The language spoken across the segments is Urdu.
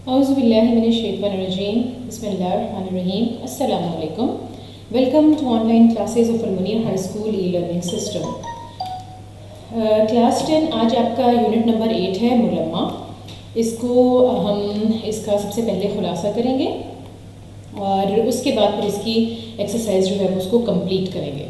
اعوذ باللہ من الشیطان الرجیم بسم اللہ الرحمن الرحیم السلام علیکم. Welcome to online classes of Al-Munir high school e learning system. Class 10 آج آپ کا یونٹ نمبر 8 ہے ملمہ. اس کا سب سے پہلے خلاصہ کریں گے اور اس کے بعد پھر اس کی ایکسرسائز جو ہے اس کو کمپلیٹ کریں گے.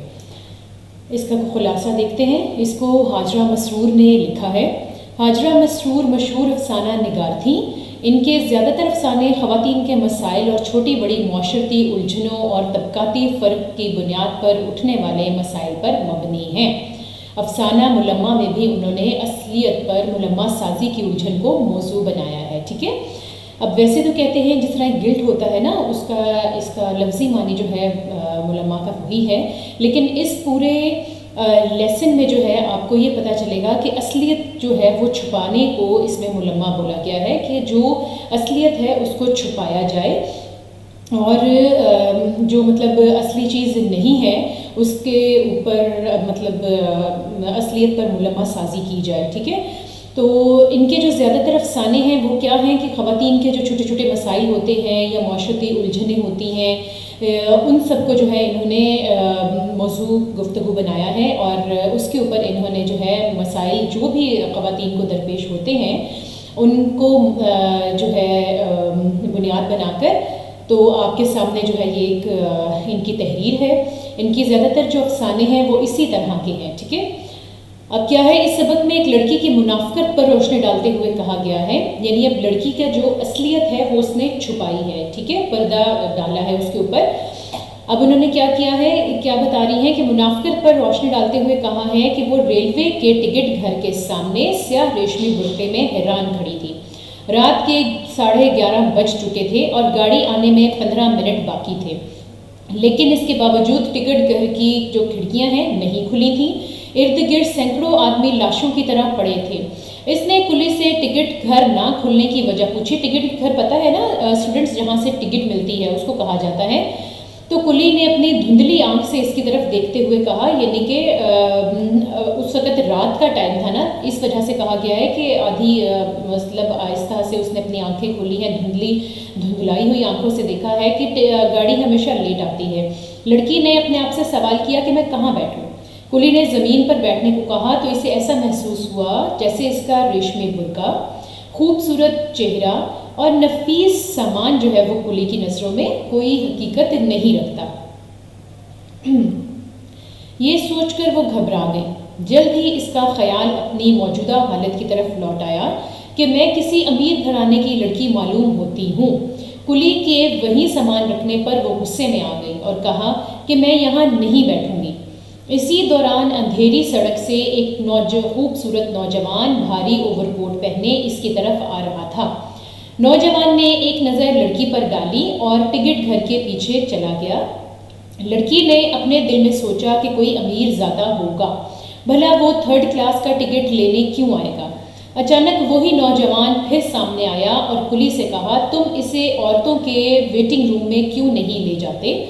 اس کا خلاصہ دیکھتے ہیں. اس کو حاجرہ مسرور نے لکھا ہے. حاجرہ مسرور مشہور افسانہ نگار تھیں. ان کے زیادہ تر افسانے خواتین کے مسائل اور چھوٹی بڑی معاشرتی الجھنوں اور طبقاتی فرق کی بنیاد پر اٹھنے والے مسائل پر مبنی ہیں. افسانہ ملمہ میں بھی انہوں نے اصلیت پر ملمہ سازی کی الجھن کو موضوع بنایا ہے. ٹھیک ہے. اب ویسے تو کہتے ہیں جس طرح گلٹ ہوتا ہے نا اس کا لفظی معنی جو ہے ملمہ کا وہی ہے، لیکن اس پورے لیسن میں جو ہے آپ کو یہ پتہ چلے گا کہ اصلیت جو ہے وہ چھپانے کو اس میں ملمہ بولا گیا ہے کہ جو اصلیت ہے اس کو چھپایا جائے اور جو مطلب اصلی چیز نہیں ہے اس کے اوپر مطلب اصلیت پر ملمہ سازی کی جائے. ٹھیک ہے. تو ان کے جو زیادہ تر افسانے ہیں وہ کیا ہیں کہ خواتین کے جو چھوٹے چھوٹے مسائل ہوتے ہیں یا معاشرتی الجھنیں ہوتی ہیں ان سب کو جو ہے انہوں نے موضوع گفتگو بنایا ہے اور اس کے اوپر انہوں نے جو ہے مسائل جو بھی خواتین کو درپیش ہوتے ہیں ان کو جو ہے بنیاد بنا کر تو آپ کے سامنے جو ہے یہ ایک ان کی تحریر ہے. ان کی زیادہ تر جو افسانے ہیں وہ اسی طرح کے ہیں. ٹھیک ہے. اب کیا ہے اس سبق میں ایک لڑکی کی منافقت پر روشنی ڈالتے ہوئے کہا گیا ہے، یعنی اب لڑکی کا جو اصلیت ہے وہ اس نے چھپائی ہے. ٹھیک ہے. پردہ ڈالا ہے اس کے اوپر. اب انہوں نے کیا کیا ہے، کیا بتا رہی ہیں کہ منافقت پر روشنی ڈالتے ہوئے کہا ہے کہ وہ ریلوے کے ٹکٹ گھر کے سامنے سیاہ ریشمی برقعے میں حیران کھڑی تھی. رات کے 11:30 بج چکے تھے اور گاڑی آنے میں 15 منٹ باقی تھے، لیکن اس کے باوجود ٹکٹ گھر کی جو کھڑکیاں ہیں نہیں کھلی تھیں. ارد گرد سینکڑوں آدمی لاشوں کی طرح پڑے تھے. اس نے کلی سے ٹکٹ گھر نہ کھلنے کی وجہ پوچھی. ٹکٹ گھر پتہ ہے نا اسٹوڈنٹس جہاں سے ٹکٹ ملتی ہے اس کو کہا جاتا ہے. تو کلی نے اپنی دھندلی آنکھ سے اس کی طرف دیکھتے ہوئے کہا، یعنی کہ اس وقت رات کا ٹائم تھا نا، اس وجہ سے کہا گیا ہے کہ آدھی مطلب آہستہ سے اس نے اپنی آنکھیں کھولی ہیں، دھندلائی ہوئی آنکھوں سے دیکھا ہے کہ گاڑی ہمیشہ لیٹ آتی ہے. لڑکی نے اپنے آپ سے سوال کیا کہ میں کہاں بیٹھوں. کلی نے زمین پر بیٹھنے کو کہا تو اسے ایسا محسوس ہوا جیسے اس کا ریشمی برقع، خوبصورت چہرہ اور نفیس سامان جو ہے وہ کلی کی نظروں میں کوئی حقیقت نہیں رکھتا. یہ سوچ کر وہ گھبرا گئی. جلد ہی اس کا خیال اپنی موجودہ حالت کی طرف لوٹ آیا کہ میں کسی امیر گھرانے کی لڑکی معلوم ہوتی ہوں. کلی کے وہیں سامان رکھنے پر وہ غصے میں آ گئی اور کہا کہ میں یہاں نہیں بیٹھوں گی. اسی دوران اندھیری سڑک سے ایک خوبصورت نوجوان بھاری اوور کوٹ پہنے اس کی طرف آ رہا تھا. نوجوان نے ایک نظر لڑکی پر ڈالی اور ٹکٹ گھر کے پیچھے چلا گیا. لڑکی نے اپنے دل میں سوچا کہ کوئی امیر زادہ ہوگا، بھلا وہ 3rd کلاس کا ٹکٹ لینے کیوں آئے گا. اچانک وہی نوجوان پھر سامنے آیا اور کلی سے کہا، تم اسے عورتوں کے ویٹنگ روم میں کیوں نہیں لے جاتے.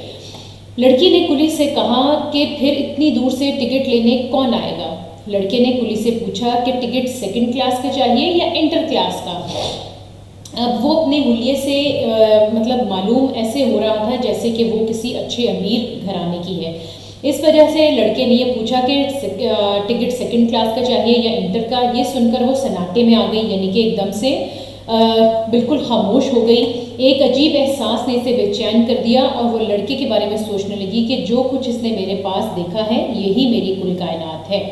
لڑکی نے کلی سے کہا کہ پھر اتنی دور سے ٹکٹ لینے کون آئے گا. لڑکے نے کلی سے پوچھا کہ ٹکٹ 2nd کلاس کا چاہیے یا انٹر کلاس کا. اب وہ اپنے حلیے سے مطلب معلوم ایسے ہو رہا تھا جیسے کہ وہ کسی اچھے امیر گھرانے کی ہے. اس وجہ سے لڑکے نے یہ پوچھا کہ ٹکٹ 2nd کلاس کا چاہیے یا انٹر کا. یہ سن کر وہ سناٹے میں آ گئی، یعنی کہ ایک دم سے بالکل خاموش ہو گئی. ایک عجیب احساس نے اسے بے چین کر دیا اور وہ لڑکے کے بارے میں سوچنے لگی کہ جو کچھ اس نے میرے پاس دیکھا ہے یہی میری کل کائنات ہے.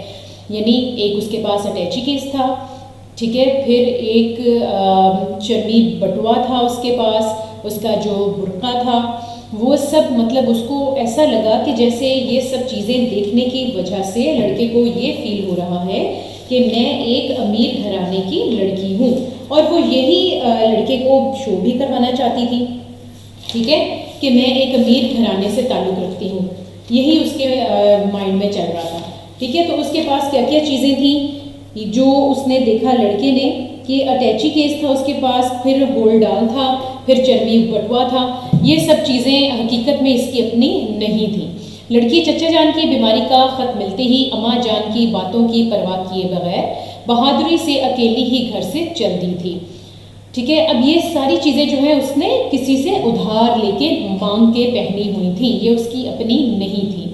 یعنی ایک اس کے پاس اٹیچی کیس تھا. ٹھیک ہے. پھر ایک چرمی بٹوا تھا اس کے پاس، اس کا جو برقع تھا وہ سب مطلب اس کو ایسا لگا کہ جیسے یہ سب چیزیں دیکھنے کی وجہ سے لڑکے کو یہ فیل ہو رہا ہے کہ میں ایک امیر گھرانے کی لڑکی ہوں اور وہ یہی لڑکے کو شو بھی کروانا چاہتی تھی. ٹھیک ہے. کہ میں ایک امیر گھرانے سے تعلق رکھتی ہوں، یہی اس کے مائنڈ میں چل رہا تھا. ٹھیک ہے. تو اس کے پاس کیا کیا چیزیں تھیں جو اس نے دیکھا لڑکے نے کہ اٹیچی کیس تھا اس کے پاس، پھر ہول ڈال تھا، پھر چرمی بٹوا تھا. یہ سب چیزیں حقیقت میں اس کی اپنی نہیں تھیں. لڑکی چچا جان کی بیماری کا خط ملتے ہی اماں جان کی باتوں کی پرواہ کیے بغیر بہادری سے اکیلی ہی گھر سے چل دی تھی. ٹھیک ہے. اب یہ ساری چیزیں جو ہیں اس نے کسی سے ادھار لے کے مانگ کے پہنی ہوئی تھیں، یہ اس کی اپنی نہیں تھی.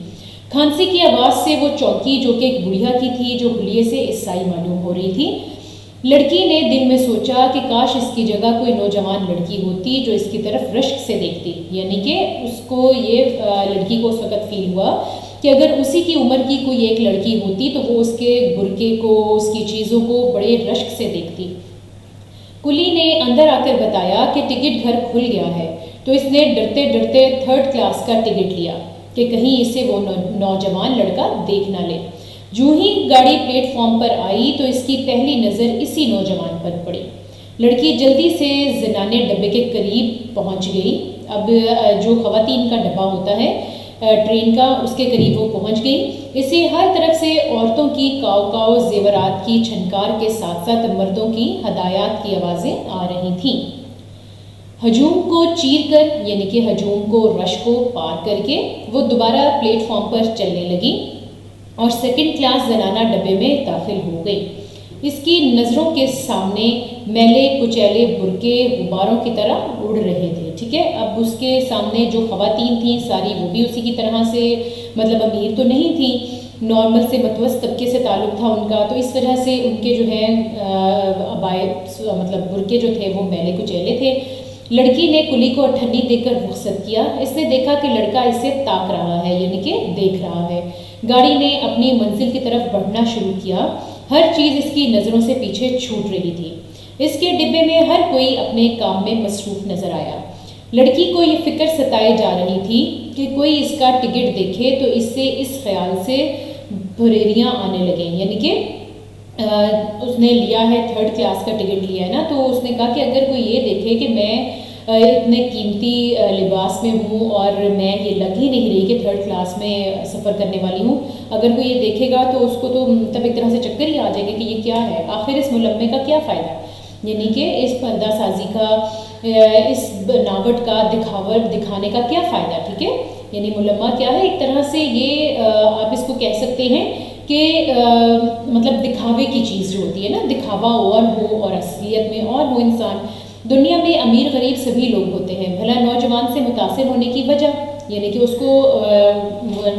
کھانسی کی آواز سے وہ چونکی، جو کہ ایک بڑھیا کی تھی جو حلیے سے عیسائی معلوم ہو رہی تھی. لڑکی نے دل میں سوچا کہ کاش اس کی جگہ کوئی نوجوان لڑکی ہوتی جو اس کی طرف رشک سے دیکھتی. یعنی کہ اس کو یہ لڑکی کو اس وقت فیل ہوا کہ اگر اسی کی عمر کی کوئی ایک لڑکی ہوتی تو وہ اس کے برقعے کو، اس کی چیزوں کو بڑے رشک سے دیکھتی. کلی نے اندر آ کر بتایا کہ ٹکٹ گھر کھل گیا ہے، تو اس نے ڈرتے ڈرتے 3rd کلاس کا ٹکٹ لیا کہ کہیں اسے وہ نوجوان لڑکا دیکھ نہ لے. جو ہی گاڑی پلیٹ فارم پر آئی تو اس کی پہلی نظر اسی نوجوان پر پڑی. لڑکی جلدی سے زنانے ڈبے کے قریب پہنچ گئی. اب جو خواتین کا ڈبہ ہوتا ہے ٹرین کا، اس کے قریب وہ پہنچ گئی. اسے ہر طرف سے عورتوں کی کاؤ کاؤ زیورات کی چھنکار کے ساتھ ساتھ مردوں کی ہدایات کی آوازیں آ رہی تھیں. ہجوم کو چیر کر، یعنی کہ ہجوم کو، رش کو پار کر کے وہ دوبارہ پلیٹ فارم پر چلنے لگی اور 2nd کلاس زنانہ ڈبے میں داخل ہو گئی. اس کی نظروں کے سامنے میلے کچیلے برقعے غباروں کی طرح اڑ رہے تھے. ٹھیک ہے. اب اس کے سامنے جو خواتین تھیں ساری وہ بھی اسی کی طرح سے، مطلب امیر تو نہیں تھیں، نارمل سے متوسط طبقے سے تعلق تھا ان کا، تو اس وجہ سے ان کے جو ہے عبائے، مطلب برقعے جو تھے وہ میلے کچیلے تھے. لڑکی نے کلی کو ٹھنڈی دے کر رخصت کیا. اس نے دیکھا کہ لڑکا اسے تاک رہا ہے، یعنی کہ دیکھ رہا ہے. گاڑی نے اپنی منزل کی طرف بڑھنا شروع کیا. ہر چیز اس کی نظروں سے پیچھے چھوٹ رہی تھی. اس کے ڈبے میں ہر کوئی اپنے کام میں مصروف نظر آیا. لڑکی کو یہ فکر ستائے جا رہی تھی کہ کوئی اس کا ٹکٹ دیکھے تو اس سے اس خیال سے بھریریاں آنے لگیں. یعنی کہ اس نے لیا ہے 3rd کلاس کا ٹکٹ لیا ہے نا، تو اس نے کہا کہ اگر کوئی یہ دیکھے کہ میں اتنے قیمتی لباس میں ہوں اور میں یہ لگ ہی نہیں رہی کہ 3rd کلاس میں سفر کرنے والی ہوں، اگر کوئی یہ دیکھے گا تو اس کو تو تب ایک طرح سے چکر ہی آ جائے گا کہ یہ کیا ہے، آخر اس ملمے کا کیا فائدہ. یعنی کہ اس پردہ سازی کا، اس بناوٹ کا دکھانے کا کیا فائدہ. ٹھیک ہے. یعنی ملمہ کیا ہے، ایک طرح سے یہ آپ اس کو کہہ سکتے ہیں کہ مطلب دکھاوے کی چیز جو ہوتی ہے نا، دکھاوا اور ہو اور اصلیت میں اور ہو انسان. دنیا میں امیر غریب سبھی لوگ ہوتے ہیں. بھلا نوجوان سے متاثر ہونے کی وجہ، یعنی کہ اس کو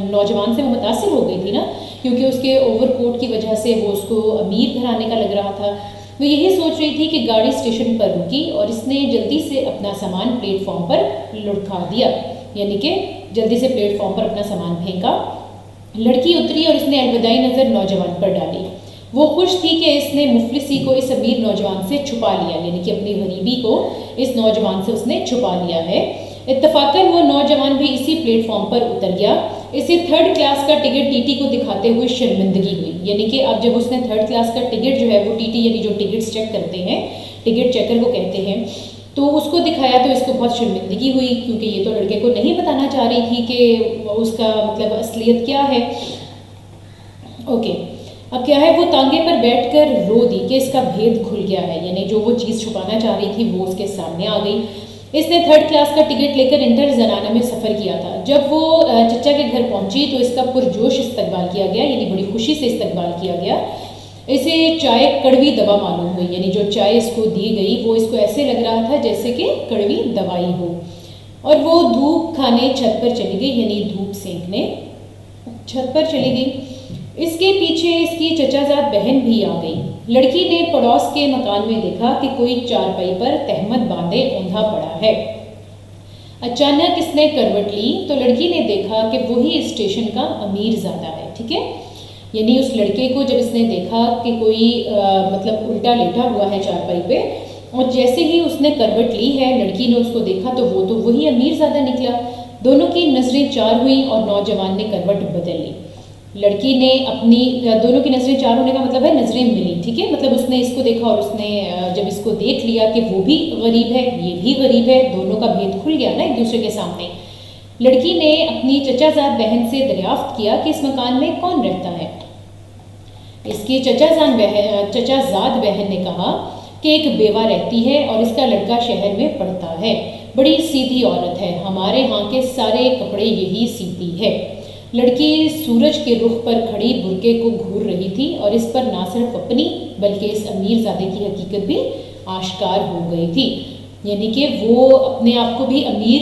نوجوان سے وہ متاثر ہو گئی تھی نا، کیونکہ اس کے اوور کوٹ کی وجہ سے وہ اس کو امیر گھرانے کا لگ رہا تھا. وہ یہی سوچ رہی تھی کہ گاڑی اسٹیشن پر رکی اور اس نے جلدی سے اپنا سامان پلیٹ فارم پر لٹکا دیا. یعنی کہ جلدی سے پلیٹ فارم پر اپنا سامان پھینکا. لڑکی اتری اور اس نے الوداعی نظر نوجوان پر ڈالی. وہ خوش تھی کہ اس نے مفلسی کو اس امیر نوجوان سے چھپا لیا، یعنی کہ اپنی غریبی کو اس نوجوان سے اس نے چھپا لیا ہے. اتفاقاً وہ نوجوان بھی اسی پلیٹ فارم پر اتر گیا. اسے 3rd کلاس کا ٹکٹ ٹی ٹی کو دکھاتے ہوئے شرمندگی ہوئی. یعنی کہ اب جب اس نے 3rd کلاس کا ٹکٹ جو ہے وہ ٹی ٹی، یعنی جو ٹکٹس چیک کرتے ہیں، ٹکٹ چیکر کو کہتے ہیں، تو اس کو دکھایا تو اس کو بہت شرمندگی ہوئی، کیونکہ یہ تو لڑکے کو نہیں بتانا چاہ رہی تھی کہ اس کا مطلب اصلیت کیا ہے. اوکے. اب کیا ہے، وہ تانگے پر بیٹھ کر رو دی کہ اس کا بھید کھل گیا ہے. یعنی جو وہ چیز چھپانا چاہ رہی تھی وہ اس کے سامنے آ گئی. اس نے 3rd کلاس کا ٹکٹ لے کر انٹر زنانہ میں سفر کیا تھا. جب وہ چچا کے گھر پہنچی تو اس کا پرجوش استقبال کیا گیا، یعنی بڑی خوشی سے استقبال کیا گیا. اسے چائے کڑوی دوا معلوم ہوئی. یعنی جو چائے اس کو دی گئی وہ اس کو ایسے لگ رہا تھا جیسے کہ کڑوی دوائی ہو. اور وہ دھوپ کھانے چھت پر چلی گئی، یعنی دھوپ سینکنے چھت پر چلی گئی. اس کے پیچھے اس کی چچا زاد بہن بھی آ گئی. لڑکی نے پڑوس کے مکان میں دیکھا کہ کوئی چارپائی پر تہمت باندھے اوندھا پڑا ہے. اچانک اس نے کروٹ لی تو لڑکی نے دیکھا کہ وہی اسٹیشن کا امیر زادہ ہے. ٹھیک ہے. یعنی اس لڑکے کو جب اس نے دیکھا کہ کوئی مطلب الٹا لیٹا ہوا ہے چارپائی پہ، اور جیسے ہی اس نے کروٹ لی ہے لڑکی نے اس کو دیکھا تو وہ تو وہی امیر زادہ نکلا. دونوں کی نظریں چار ہوئیں اور نوجوان نے کروٹ بدل لی. لڑکی نے اپنی، دونوں کی نظریں چار ہونے کا مطلب ہے نظریں ملی. ٹھیک ہے. مطلب اس نے اس کو دیکھا اور اس نے جب اس کو دیکھ لیا کہ وہ بھی غریب ہے یہ بھی غریب ہے، دونوں کا بھید کھل گیا نا ایک دوسرے کے سامنے. لڑکی نے اپنی چچا زاد بہن سے دریافت کیا کہ اس مکان میں کون رہتا ہے. اس کی چچا زاد بہن نے کہا کہ ایک بیوہ رہتی ہے اور اس کا لڑکا شہر میں پڑھتا ہے. بڑی سیدھی عورت ہے، ہمارے ہاں کے سارے کپڑے یہی سیتی ہے. لڑکی سورج کے رخ پر کھڑی برقعے کو گھور رہی تھی اور اس پر نہ صرف اپنی بلکہ اس امیر زادے کی حقیقت بھی آشکار ہو گئی تھی، یعنی کہ وہ اپنے آپ کو بھی امیر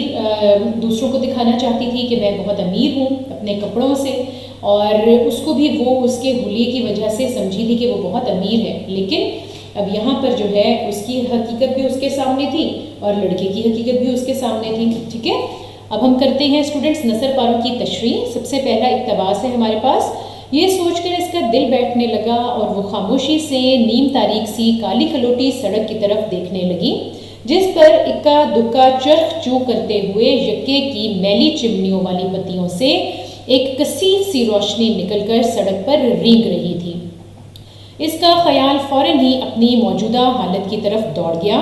دوسروں کو دکھانا چاہتی تھی کہ میں بہت امیر ہوں اپنے کپڑوں سے، اور اس کو بھی وہ اس کے حلیے کی وجہ سے سمجھی تھی کہ وہ بہت امیر ہے، لیکن اب یہاں پر جو ہے اس کی حقیقت بھی اس کے سامنے تھی اور لڑکے کی حقیقت بھی اس کے سامنے تھی، ٹھیک ہے۔ اب ہم کرتے ہیں اسٹوڈنٹس نثر پاروں کی تشریح۔ سب سے پہلا اقتباس ہے ہمارے پاس، یہ سوچ کر اس کا دل بیٹھنے لگا اور وہ خاموشی سے نیم تاریک سی کالی کلوٹی سڑک کی طرف دیکھنے لگی، جس پر اکا دکا چرخ چو کرتے ہوئے یکے کی میلی چمنیوں والی بتیوں سے ایک کثیف سی روشنی نکل کر سڑک پر رینگ رہی تھی۔ اس کا خیال فوراً ہی اپنی موجودہ حالت کی طرف دوڑ گیا۔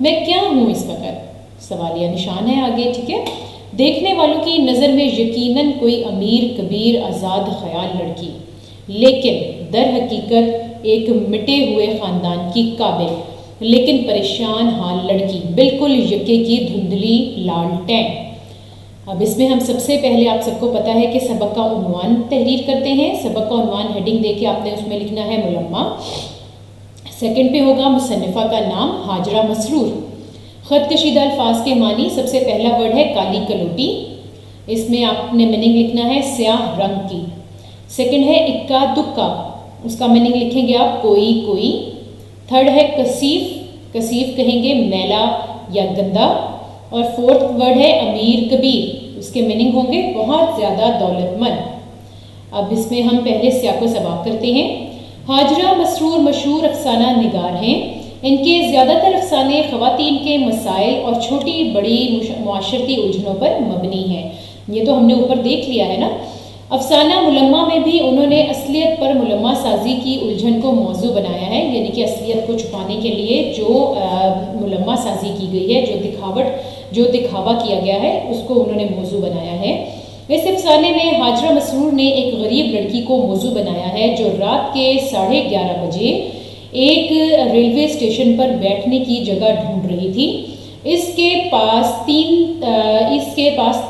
میں کیا ہوں اس وقت؟ سوالیہ نشان ہے آگے، ٹھیک ہے۔ دیکھنے والوں کی نظر میں یقیناً کوئی امیر کبیر آزاد خیال لڑکی، لیکن در حقیقت ایک مٹے ہوئے خاندان کی قابل لیکن پریشان حال لڑکی، بالکل یکے کی دھندلی لالٹین۔ اب اس میں ہم سب سے پہلے، آپ سب کو پتہ ہے کہ سبق کا عنوان تحریر کرتے ہیں۔ سبق کا عنوان ہیڈنگ دے کے آپ نے اس میں لکھنا ہے ملمہ۔ سیکنڈ پہ ہوگا مصنفہ کا نام ہاجرہ مسرور۔ خط کشیدہ الفاظ کے معنی، سب سے پہلا ورڈ ہے کالی کلوٹی، اس میں آپ نے میننگ لکھنا ہے سیاہ رنگ کی۔ سیکنڈ ہے اکا دکا، اس کا میننگ لکھیں گے آپ کوئی کوئی۔ تھرڈ ہے کثیف، کثیف کہیں گے میلا یا گندا۔ اور فورتھ ورڈ ہے امیر کبیر، اس کے میننگ ہوں گے بہت زیادہ دولت مند۔ اب اس میں ہم پہلے سیاق و سباق کرتے ہیں۔ ہاجرہ مسرور مشہور افسانہ نگار ہیں۔ ان کے زیادہ تر افسانے خواتین کے مسائل اور چھوٹی بڑی معاشرتی الجھنوں پر مبنی ہیں، یہ تو ہم نے اوپر دیکھ لیا ہے نا۔ افسانہ ملمہ میں بھی انہوں نے اصلیت پر ملمہ سازی کی الجھن کو موضوع بنایا ہے، یعنی کہ اصلیت کو چھپانے کے لیے جو ملمہ سازی کی گئی ہے، جو دکھاوا کیا گیا ہے، اس کو انہوں نے موضوع بنایا ہے۔ اس افسانے میں ہاجرہ مسرور نے ایک غریب لڑکی کو موضوع بنایا ہے جو رات کے 11:30 بجے ایک ریلوے اسٹیشن پر بیٹھنے کی جگہ ڈھونڈ رہی تھی۔ اس کے پاس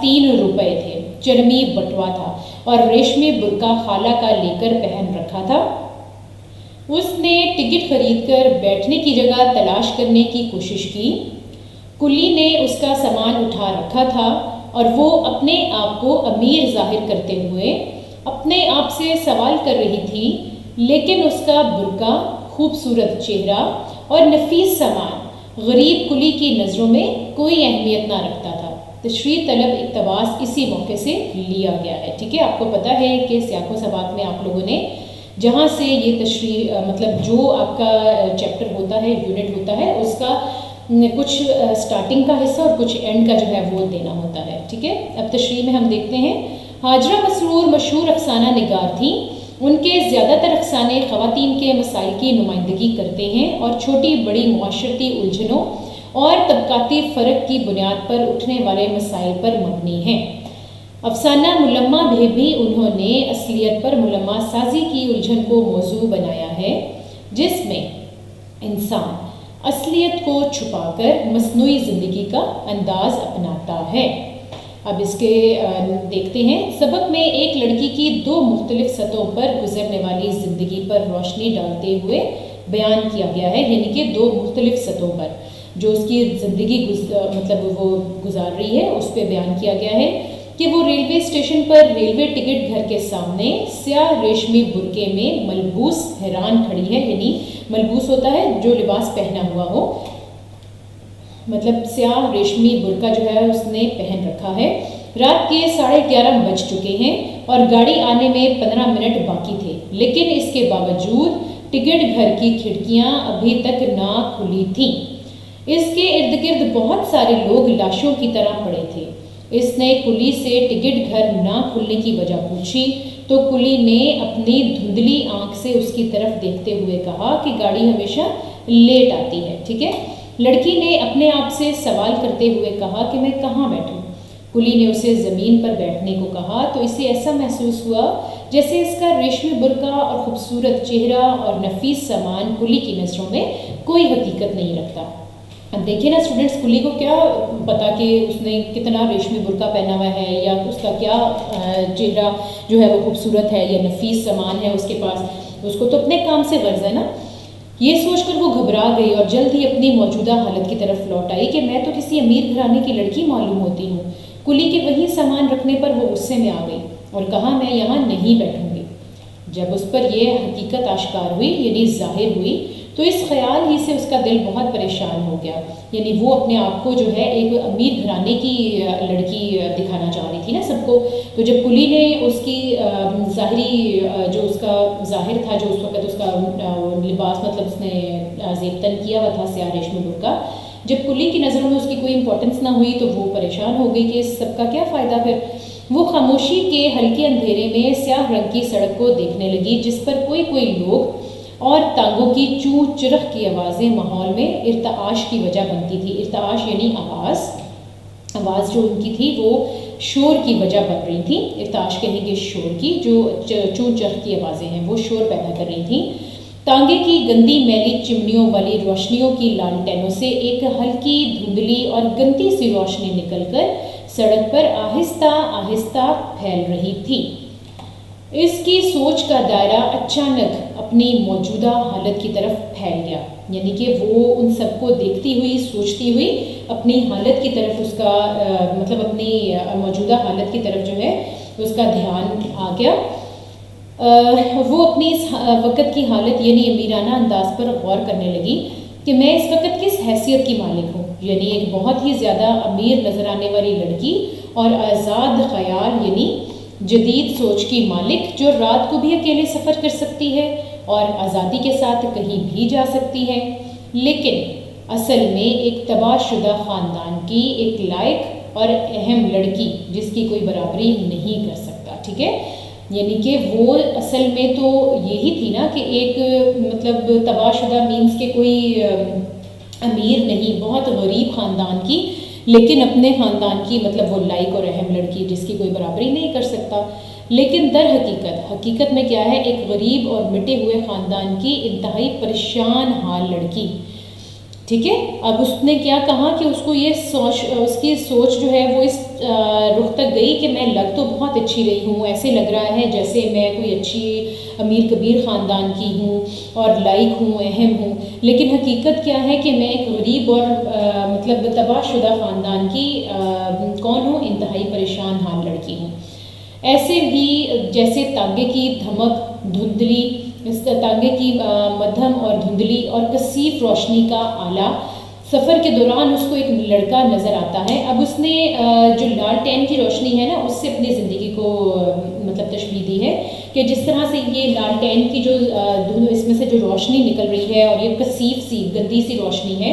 3 روپے تھے، چرمی بٹوا تھا اور ریشمی برقع خالہ کا لے کر پہن رکھا تھا۔ اس نے ٹکٹ خرید کر بیٹھنے کی جگہ تلاش کرنے کی کوشش کی۔ کلی نے اس کا سامان اٹھا رکھا تھا اور وہ اپنے آپ کو امیر ظاہر کرتے ہوئے اپنے آپ سے سوال کر رہی تھی، لیکن اس کا برقع، خوبصورت چہرہ اور نفیس سامان غریب کلی کی نظروں میں کوئی اہمیت نہ رکھتا تھا۔ تشریح طلب اقتباس اسی موقع سے لیا گیا ہے، ٹھیک ہے۔ آپ کو پتہ ہے کہ سیاق و سباق میں آپ لوگوں نے جہاں سے یہ تشریح، مطلب جو آپ کا چیپٹر ہوتا ہے، یونٹ ہوتا ہے، اس کا کچھ سٹارٹنگ کا حصہ اور کچھ اینڈ کا جو ہے وہ دینا ہوتا ہے، ٹھیک ہے۔ اب تشریح میں ہم دیکھتے ہیں۔ ہاجرہ مسرور مشہور افسانہ نگار تھیں۔ ان کے زیادہ تر افسانے خواتین کے مسائل کی نمائندگی کرتے ہیں اور چھوٹی بڑی معاشرتی الجھنوں اور طبقاتی فرق کی بنیاد پر اٹھنے والے مسائل پر مبنی ہیں۔ افسانہ ملمہ میں بھی انہوں نے اصلیت پر ملمہ سازی کی الجھن کو موضوع بنایا ہے، جس میں انسان اصلیت کو چھپا کر مصنوعی زندگی کا انداز اپناتا ہے۔ اب اس کے دیکھتے ہیں۔ سبق میں ایک لڑکی کی 2 مختلف سطحوں پر گزرنے والی زندگی پر روشنی ڈالتے ہوئے بیان کیا گیا ہے، یعنی کہ 2 مختلف سطحوں پر جو اس کی زندگی مطلب وہ گزار رہی ہے، اس پہ بیان کیا گیا ہے کہ وہ ریلوے اسٹیشن پر ریلوے ٹکٹ گھر کے سامنے سیاہ ریشمی برقعے میں ملبوس حیران کھڑی ہے، یعنی ملبوس ہوتا ہے جو لباس پہنا ہوا ہو، مطلب سیاہ ریشمی برقع جو ہے اس نے پہن رکھا ہے۔ رات کے 11:30 بج چکے ہیں اور گاڑی آنے میں 15 منٹ باقی تھے، لیکن اس کے باوجود ٹکٹ گھر کی کھڑکیاں ابھی تک نہ کھلی تھیں۔ اس کے ارد گرد بہت سارے لوگ لاشوں کی طرح پڑے تھے۔ اس نے کلی سے ٹکٹ گھر نہ کھلنے کی وجہ پوچھی تو کلی نے اپنی دھندلی آنکھ سے اس کی طرف دیکھتے ہوئے کہا کہ گاڑی ہمیشہ لیٹ آتی ہے، ٹھیک ہے۔ لڑکی نے اپنے آپ سے سوال کرتے ہوئے کہا کہ میں کہاں بیٹھوں؟ کلی نے اسے زمین پر بیٹھنے کو کہا تو اسے ایسا محسوس ہوا جیسے اس کا ریشمی برقع اور خوبصورت چہرہ اور نفیس سامان کلی کی نظروں میں کوئی حقیقت نہیں رکھتا۔ اب دیکھیں نا اسٹوڈنٹس، کلی کو کیا پتا کہ اس نے کتنا ریشمی برقع پہنا ہوا ہے یا اس کا کیا چہرہ جو ہے وہ خوبصورت ہے یا نفیس سامان ہے اس کے پاس، اس کو تو اپنے کام سے غرض ہے نا۔ یہ سوچ کر وہ گھبرا گئی اور جلد ہی اپنی موجودہ حالت کی طرف لوٹ آئی کہ میں تو کسی امیر گھرانے کی لڑکی معلوم ہوتی ہوں۔ کلی کے وہی سامان رکھنے پر وہ غصے میں آ گئی اور کہا میں یہاں نہیں بیٹھوں گی۔ جب اس پر یہ حقیقت آشکار ہوئی یعنی ظاہر ہوئی تو اس خیال ہی سے اس کا دل بہت پریشان ہو گیا۔ یعنی وہ اپنے آپ کو جو ہے ایک امیر گھرانے کی لڑکی دکھانا چاہ رہی تھی نا سب کو، تو جب کلی نے اس کی ظاہری جو اس کا ظاہر تھا، جو اس وقت اس کا لباس مطلب اس نے زیب تن کیا ہوا تھا سیاہ ریشمی برقع، جب کلی کی نظروں میں اس کی کوئی امپورٹنس نہ ہوئی تو وہ پریشان ہو گئی کہ اس سب کا کیا فائدہ پھر۔ وہ خاموشی کے ہلکے اندھیرے میں سیاہ رنگ کی سڑک کو دیکھنے لگی جس پر کوئی لوگ اور تانگوں کی چوں چرخ کی آوازیں ماحول میں ارتعاش کی وجہ بنتی تھی۔ ارتعاش یعنی آواز جو ان کی تھی وہ شور کی وجہ بن رہی تھی۔ ارتعاش کہیں گے شور کی، جو چوں چرخ کی آوازیں ہیں وہ شور پیدا کر رہی تھیں۔ تانگے کی گندی میلی چمنیوں والی روشنیوں کی لالٹینوں سے ایک ہلکی دھندلی اور گندی سی روشنی نکل کر سڑک پر آہستہ آہستہ پھیل رہی تھی۔ اس کی سوچ کا دائرہ اچانک اپنی موجودہ حالت کی طرف پھیل گیا، یعنی کہ وہ ان سب کو دیکھتی ہوئی سوچتی ہوئی اپنی حالت کی طرف اس کا مطلب اپنی موجودہ حالت کی طرف جو ہے اس کا دھیان آ گیا۔ وہ اپنی اس وقت کی حالت یعنی امیرانہ انداز پر غور کرنے لگی کہ میں اس وقت کس حیثیت کی مالک ہوں، یعنی ایک بہت ہی زیادہ امیر نظر آنے والی لڑکی اور آزاد خیال یعنی جدید سوچ کی مالک جو رات کو بھی اکیلے سفر کر سکتی ہے اور آزادی کے ساتھ کہیں بھی جا سکتی ہے، لیکن اصل میں ایک تباہ شدہ خاندان کی ایک لائق اور اہم لڑکی جس کی کوئی برابری نہیں کر سکتا۔ ٹھیک ہے، یعنی کہ وہ اصل میں تو یہی تھی نا کہ ایک مطلب تباہ شدہ مینس کہ کوئی امیر نہیں، بہت غریب خاندان کی، لیکن اپنے خاندان کی مطلب وہ لائق اور اہم لڑکی جس کی کوئی برابری نہیں کر سکتا۔ لیکن در حقیقت میں کیا ہے، ایک غریب اور مٹے ہوئے خاندان کی انتہائی پریشان حال لڑکی۔ ٹھیک ہے، اب اس نے کیا کہا کہ اس کو یہ اس کی سوچ جو ہے وہ اس رخ تک گئی کہ میں لگ تو بہت اچھی رہی ہوں، ایسے لگ رہا ہے جیسے میں کوئی اچھی امیر کبیر خاندان کی ہوں اور لائق ہوں، اہم ہوں، لیکن حقیقت کیا ہے کہ میں ایک غریب اور مطلب تباہ شدہ خاندان کی کون ہوں، انتہائی پریشان حال لڑکی ہوں۔ ایسے ہی جیسے تانگے کی دھمک دھندلی، اس تانگے کی مدھم اور دھندلی اور کثیف روشنی کا آلہ سفر کے دوران اس کو ایک لڑکا نظر آتا ہے۔ اب اس نے جو لالٹین کی روشنی ہے نا اس سے اپنی زندگی کو مطلب تشبیہ دی ہے کہ جس طرح سے یہ لالٹین کی جو اس میں سے جو روشنی نکل رہی ہے اور یہ کثیف سی گندی سی روشنی ہے،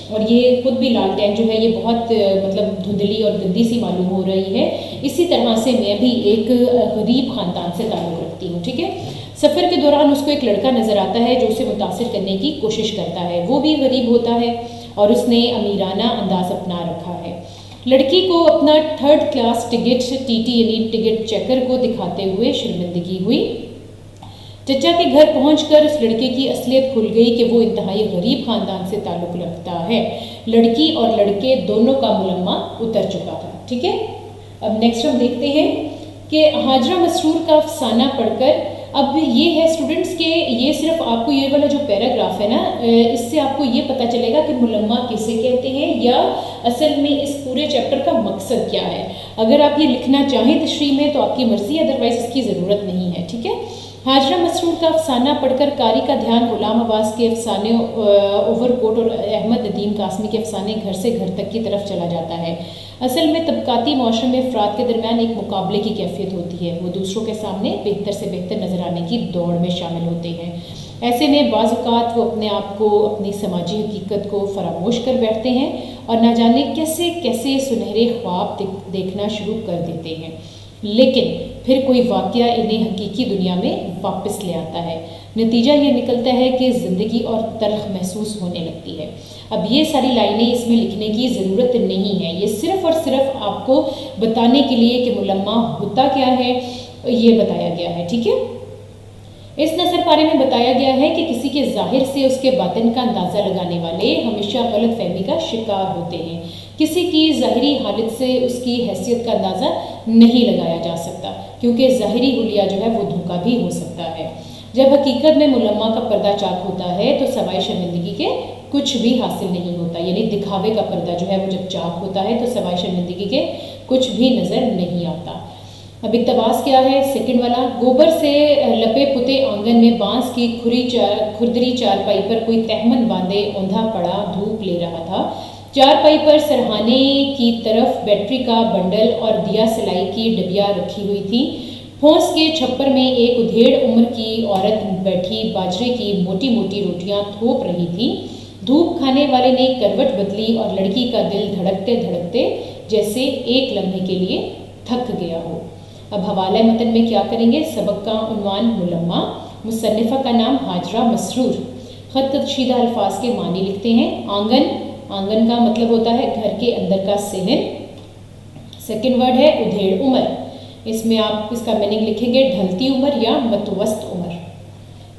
اور یہ خود بھی لالٹین جو ہے یہ بہت مطلب دھندلی اور گندی سی معلوم ہو رہی ہے، اسی طرح سے میں بھی ایک غریب خاندان سے تعلق رکھتی ہوں۔ ٹھیک ہے، سفر کے دوران اس کو ایک لڑکا نظر آتا ہے جو اسے متاثر کرنے کی کوشش کرتا ہے، وہ بھی غریب ہوتا ہے اور اس نے امیرانہ انداز اپنا رکھا ہے۔ لڑکی کو اپنا 3rd کلاس ٹکٹ TT یعنی ٹکٹ چیکر کو دکھاتے ہوئے شرمندگی ہوئی۔ چچا کے گھر پہنچ کر اس لڑکے کی اصلیت کھل گئی کہ وہ انتہائی غریب خاندان سے تعلق رکھتا ہے۔ لڑکی اور لڑکے دونوں کا ملمہ اتر چکا تھا۔ ٹھیک ہے، اب نیکسٹ ہم دیکھتے ہیں کہ ہاجرہ مسرور کا افسانہ پڑھ کر اب یہ ہے اسٹوڈنٹس کہ یہ صرف آپ کو یہ والا جو پیراگراف ہے نا اس سے آپ کو یہ پتہ چلے گا کہ ملمہ کسے کہتے ہیں یا اصل میں اس پورے چیپٹر کا مقصد کیا ہے۔ اگر آپ یہ لکھنا چاہیں تشریح میں تو آپ کی مرضی، ادروائز اس کی ضرورت نہیں ہے۔ ٹھیک ہے، ہاجرہ مسرور کا افسانہ پڑھ کر قاری کا دھیان غلام عباس کے افسانے اوور کوٹ اور احمد ندیم قاسمی کے افسانے گھر سے گھر تک کی طرف چلا جاتا ہے۔ اصل میں طبقاتی معاشرے میں افراد کے درمیان ایک مقابلے کی کیفیت ہوتی ہے، وہ دوسروں کے سامنے بہتر سے بہتر نظر آنے کی دوڑ میں شامل ہوتے ہیں۔ ایسے میں بعض اوقات وہ اپنے آپ کو، اپنی سماجی حقیقت کو فراموش کر بیٹھتے ہیں اور نہ جانے کیسے کیسے سنہرے خواب دیکھنا شروع کر دیتے ہیں، لیکن پھر کوئی واقعہ انہیں حقیقی دنیا میں واپس لے آتا ہے۔ نتیجہ یہ نکلتا ہے کہ زندگی اور تلخ محسوس ہونے لگتی ہے۔ اب یہ ساری لائنیں اس میں لکھنے کی ضرورت نہیں ہے، یہ صرف اور صرف آپ کو بتانے کے لیے کہ ملمہ ہوتا کیا ہے یہ بتایا گیا ہے۔ ٹھیک ہے، اس نثر پارے میں بتایا گیا ہے کہ کسی کے ظاہر سے اس کے باطن کا اندازہ لگانے والے ہمیشہ غلط فہمی کا شکار ہوتے ہیں۔ کسی کی ظاہری حالت سے اس کی حیثیت کا اندازہ نہیں لگایا جا سکتا، کیونکہ ظاہری حلیہ جو ہے وہ دھوکہ بھی ہو سکتا ہے۔ جب حقیقت میں ملمہ کا پردہ چاک ہوتا ہے تو سوائے شرمندگی کے کچھ بھی حاصل نہیں ہوتا، یعنی دکھاوے کا پردہ جو ہے وہ جب چاک ہوتا ہے تو سوائے شرمندگی کے کچھ بھی نظر نہیں آتا۔ اب اقتباس کیا ہے؟ سیکنڈ والا، گوبر سے لپے پتے آنگن میں بانس کی کھردری چارپائی پر کوئی تہمن باندھے اوندھا پڑا دھوپ لے رہا تھا۔ چارپائی پر سرہانے کی طرف بیٹری کا بنڈل اور دیا سلائی کی ڈبیا رکھی ہوئی تھی۔ پھوس کے چھپر میں ایک ادھیڑ عمر کی عورت بیٹھی باجرے کی موٹی موٹی روٹیاں تھوپ رہی تھی۔ دھوپ کھانے والے نے کروٹ بدلی اور لڑکی کا دل دھڑکتے دھڑکتے جیسے ایک لمحے کے لیے تھک گیا ہو۔ اب حوالہ متن میں کیا کریں گے؟ سبق کا عنوان ملمہ، مصنفہ کا نام ہاجرہ مسرور، خط کشیدہ الفاظ کے معنی لکھتے ہیں۔ آنگن، آنگن کا مطلب ہوتا ہے گھر کے اندر کا صحن۔ سیکنڈ ورڈ ہے ادھیڑ عمر، اس میں آپ اس کا میننگ لکھیں گے ڈھلتی عمر یا متوسط عمر۔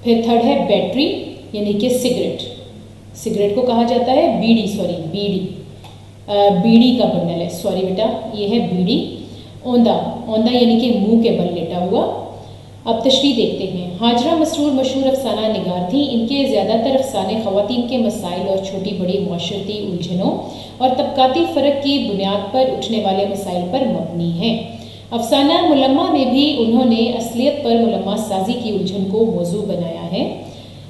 پھر تھرڈ ہے بیٹری یعنی کہ سگریٹ، سگریٹ کو کہا جاتا ہے بیڑی، بیڑی کا بنڈل ہے، سوری بیٹا یہ ہے بیڑی۔ اوندا، اوندا یعنی کہ منہ کے بل لیٹا ہوا۔ اب تشریح دیکھتے ہیں۔ ہاجرہ مسرور مشہور افسانہ نگار تھیں۔ ان کے زیادہ تر افسانے خواتین کے مسائل اور چھوٹی بڑی معاشرتی الجھنوں اور طبقاتی فرق کی بنیاد پر اٹھنے والے مسائل پر مبنی ہیں۔ افسانہ ملمہ میں بھی انہوں نے اصلیت پر ملمہ سازی کی الجھن کو موضوع بنایا ہے۔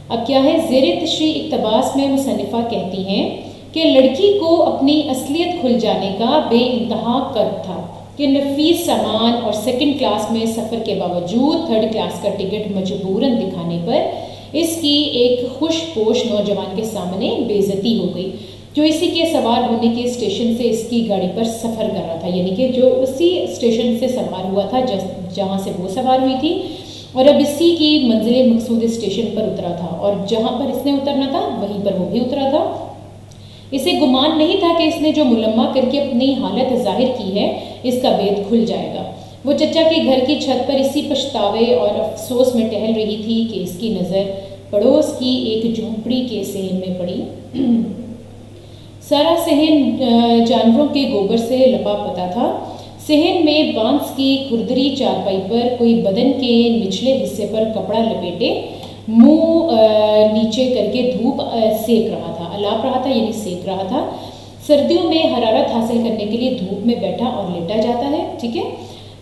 اب کیا ہے؟ زیر تشریح اقتباس میں مصنفہ کہتی ہیں کہ لڑکی کو اپنی اصلیت کھل جانے کا بے انتہا کرب تھا کہ نفیس سامان اور سیکنڈ کلاس میں سفر کے باوجود تھرڈ کلاس کا ٹکٹ مجبوراً دکھانے پر اس کی ایک خوش پوش نوجوان کے سامنے بے عزتی ہو گئی، جو اسی کے سوار ہونے کے اسٹیشن سے اس کی گاڑی پر سفر کر رہا تھا، یعنی کہ جو اسی اسٹیشن سے سوار ہوا تھا جہاں سے وہ سوار ہوئی تھی، اور اب اسی کی منزل مقصود اسٹیشن پر اترا تھا، اور جہاں پر اس نے اترنا تھا وہیں پر وہ بھی اترا تھا۔ اسے گمان نہیں تھا کہ اس نے جو ملمہ کر کے اپنی حالت ظاہر کی ہے اس کا بید کھل جائے گا۔ وہ چچا کے گھر کی چھت پر اسی پچھتاوے اور افسوس میں ٹہل رہی تھی کہ اس کی نظر پڑوس کی ایک جھونپڑی کے صحن میں پڑی۔ سارا صحن جانوروں کے گوبر سے لپا پتا تھا۔ صحن میں بانس کی کھردری چارپائی پر کوئی بدن کے نچلے حصے پر کپڑا لپیٹے منہ نیچے کر کے دھوپ سیک رہا تھا، الاپ رہا تھا یعنی سیک رہا تھا۔ سردیوں میں حرارت حاصل کرنے کے لیے دھوپ میں بیٹھا اور لیٹا جاتا ہے، ٹھیک ہے۔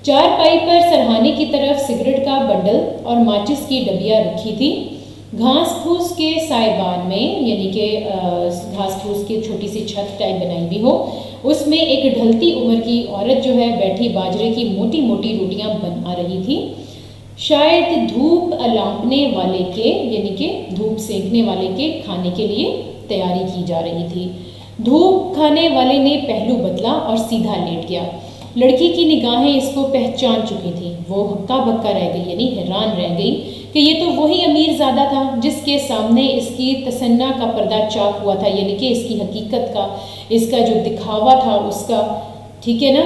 چارپائی پر سرہانے کی طرف سگریٹ کا بنڈل اور ماچس کی ڈبیا رکھی تھی۔ گھاس پھوس کے سائبان میں، یعنی کہ گھاس پھوس کی چھوٹی سی چھت ٹائپ بنائی ہوئی ہو، اس میں ایک ڈھلتی عمر کی عورت جو ہے بیٹھی باجرے کی موٹی موٹی روٹیاں بنا رہی تھی۔ شاید دھوپ لانپنے والے کے، یعنی کہ دھوپ سینکنے والے کے کھانے کے لیے تیاری کی جا رہی تھی۔ دھوپ کھانے والے نے پہلو بدلا اور سیدھا لیٹ گیا۔ لڑکی کی نگاہیں اس کو پہچان چکی تھیں۔ وہ ہکا بکا رہ گئی، یعنی حیران رہ گئی کہ یہ تو وہی امیر زادہ تھا جس کے سامنے اس کی تصنع کا پردہ چاک ہوا تھا، یعنی کہ اس کی حقیقت کا، اس کا جو دکھاوا تھا اس کا، ٹھیک ہے نا،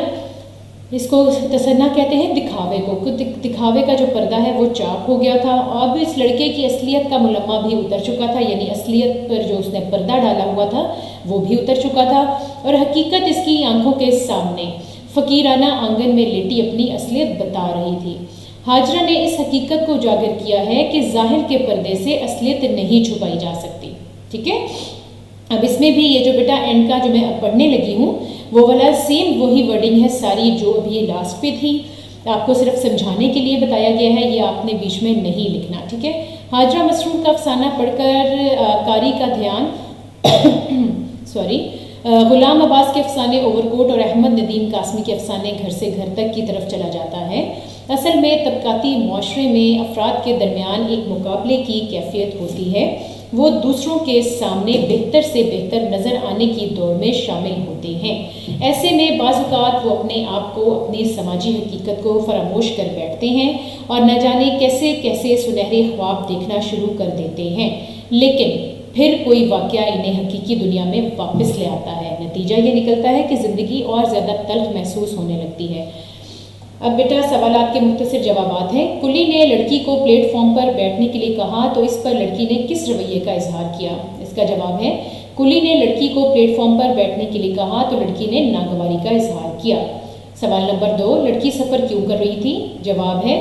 اس کو تصنع کہتے ہیں دکھاوے کو، دکھاوے کا جو پردہ ہے وہ چاک ہو گیا تھا۔ اب اس لڑکے کی اصلیت کا ملمہ بھی اتر چکا تھا، یعنی اصلیت پر جو اس نے پردہ ڈالا ہوا تھا وہ بھی اتر چکا تھا، اور حقیقت اس کی آنکھوں کے سامنے فقیرانہ آنگن میں لیٹی اپنی اصلیت بتا رہی تھی۔ ہاجرہ نے اس حقیقت کو اجاگر کیا ہے کہ ظاہر کے پردے سے اصلیت نہیں چھپائی جا سکتی، ٹھیک ہے۔ اب اس میں بھی یہ جو بیٹا اینڈ کا جو میں اب پڑھنے لگی ہوں وہ والا سیم وہی ورڈنگ ہے ساری جو ابھی لاسٹ پہ تھی، آپ کو صرف سمجھانے کے لیے بتایا گیا ہے، یہ آپ نے بیچ میں نہیں لکھنا، ٹھیک ہے۔ ہاجرہ مسرور کا افسانہ پڑھ کر قاری کا دھیان غلام عباس کے افسانے اوور کوٹ اور احمد ندیم قاسمی کے افسانے گھر سے گھر تک کی طرف چلا جاتا ہے۔ اصل میں طبقاتی معاشرے میں افراد کے درمیان ایک مقابلے کی کیفیت ہوتی ہے، وہ دوسروں کے سامنے بہتر سے بہتر نظر آنے کی دوڑ میں شامل ہوتے ہیں۔ ایسے میں بعض اوقات وہ اپنے آپ کو، اپنی سماجی حقیقت کو فراموش کر بیٹھتے ہیں اور نہ جانے کیسے کیسے سنہرے خواب دیکھنا شروع کر دیتے ہیں، لیکن پھر کوئی واقعہ انہیں حقیقی دنیا میں واپس لے آتا ہے۔ نتیجہ یہ نکلتا ہے کہ زندگی اور زیادہ تلخ محسوس ہونے لگتی ہے۔ اب بیٹا سوالات کے مختصر جوابات ہیں۔ کلی نے لڑکی کو پلیٹ فارم پر بیٹھنے کے لیے کہا تو اس پر لڑکی نے کس رویے کا اظہار کیا؟ اس کا جواب ہے کلی نے لڑکی کو پلیٹ فارم پر بیٹھنے کے لیے کہا تو لڑکی نے ناگواری کا اظہار کیا۔ سوال نمبر 2، لڑکی سفر کیوں کر رہی تھی؟ جواب ہے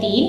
3,